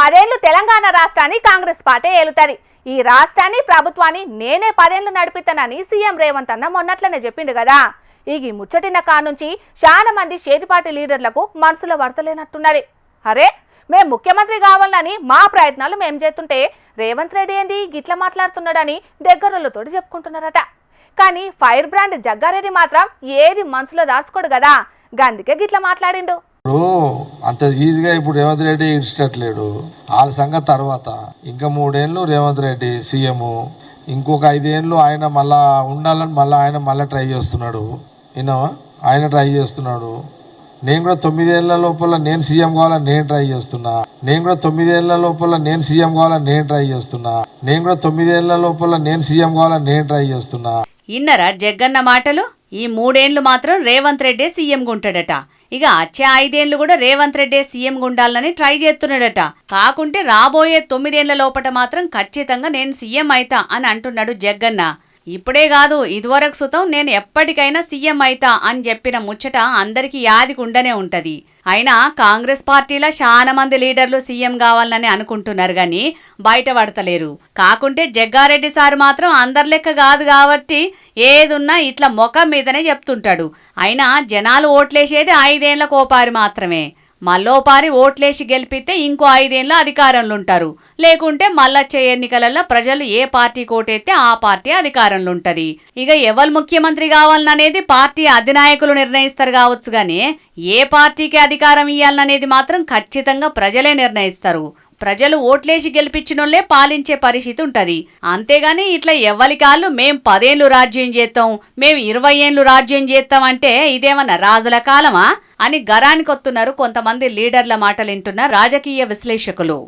10 ఏళ్లు తెలంగాణ రాష్ట్రాన్ని కాంగ్రెస్ పార్టీ ఏలుతది. ఈ రాష్ట్రాన్ని ప్రభుత్వాన్ని నేనే 10 ఏళ్లు నడిపిస్తానని సీఎం రేవంత్ అన్న మొన్నట్లనే చెప్పిండు కదా. ఈ ముచ్చటిన కానుంచి చాలా మంది చేతిపాటి లీడర్లకు మనసులో వర్తలేనట్టున్నది. అరే మేము ముఖ్యమంత్రి కావాలని మా ప్రయత్నాలు మేము చేస్తుంటే రేవంత్ రెడ్డి ఏంది గిట్ల మాట్లాడుతున్నాడని దగ్గరలతో చెప్పుకుంటున్నారట. కానీ ఫైర్ బ్రాండ్ జగ్గారెడ్డి మాత్రం ఏది మనసులో దాచుకోడు కదా, గందుకే గిట్ల మాట్లాడిండు. అంత ఈజీగా ఇప్పుడు రేవంత్ రెడ్డి ఇష్టట్లేడు. వాళ్ళ సంగతి తర్వాత ఇంకా 3 ఏళ్ళు రేవంత్ రెడ్డి సీఎం, ఇంకొక 5 ఏళ్ళు ఆయన మళ్ళా ఉండాలని ఆయన ట్రై చేస్తున్నాడు. ఆయన ట్రై చేస్తున్నాడు. నేను కూడా 9 ఏళ్ల లోపల నేను సీఎం కావాలని నేను ట్రై చేస్తున్నా. నేను కూడా 9 ఏళ్ల లోపల నేను సీఎం కావాలని నేను ట్రై చేస్తున్నా. నేను కూడా 9 ఏళ్ల లోపల నేను సీఎం కావాలని నేను ట్రై చేస్తున్నా. ఇన్నరా జగ్గన్న మాటలు? ఈ 3 ఏళ్లు మాత్రం రేవంత్ రెడ్డి సీఎం గుంటాడట. ఇక వచ్చే 5 ఏళ్లు కూడా రేవంత్ రెడ్డి సీఎం గుండాలని ట్రై చేస్తున్నాడట. కాకుంటే రాబోయే 9 ఏళ్ల లోపట మాత్రం ఖచ్చితంగా నేను సీఎం అయితా అని అంటున్నాడు జగ్గన్న. ఇప్పుడే కాదు, ఇదివరకు సుతం నేను ఎప్పటికైనా సీఎం అయితా అని చెప్పిన ముచ్చట అందరికీ యాదికి ఉండనే ఉంటది. అయినా కాంగ్రెస్ పార్టీలో చాలా మంది లీడర్లు సీఎం కావాలని అనుకుంటున్నారు గాని బయటపడతలేరు. కాకుంటే జగ్గారెడ్డి సార్ మాత్రం అందరి లెక్క కాదు కాబట్టి ఏదున్నా ఇట్లా ముఖం మీదనే చెప్తుంటాడు. అయినా జనాలు ఓట్లేసేది 5 ఏళ్ల కోపారి మాత్రమే. మళ్ళోపారి ఓట్లేసి గెలిపితే ఇంకో 5 ఏళ్ళు అధికారంలో ఉంటారు. లేకుంటే మళ్ళొచ్చే ఎన్నికలలో ప్రజలు ఏ పార్టీ కోటెత్తే ఆ పార్టీ అధికారంలో ఉంటది. ఇక ఎవరు ముఖ్యమంత్రి కావాలనేది పార్టీ అధినాయకులు నిర్ణయిస్తారు కావచ్చు గానీ ఏ పార్టీకి అధికారం ఇవ్వాలనేది మాత్రం ఖచ్చితంగా ప్రజలే నిర్ణయిస్తారు. ప్రజలు ఓట్లేసి గెలిపించినోళ్లే పాలించే పరిస్థితి ఉంటది. అంతేగాని ఇట్లా ఎవరి కాళ్ళు మేం 10 ఏళ్లు రాజ్యం చేస్తాం, మేం 20 ఏళ్లు రాజ్యం చేస్తాం అంటే ఇదేమన్నా రాజుల కాలమా అని గరానికొత్తున్నారు కొంతమంది లీడర్ల మాటలు వింటున్న రాజకీయ విశ్లేషకులు.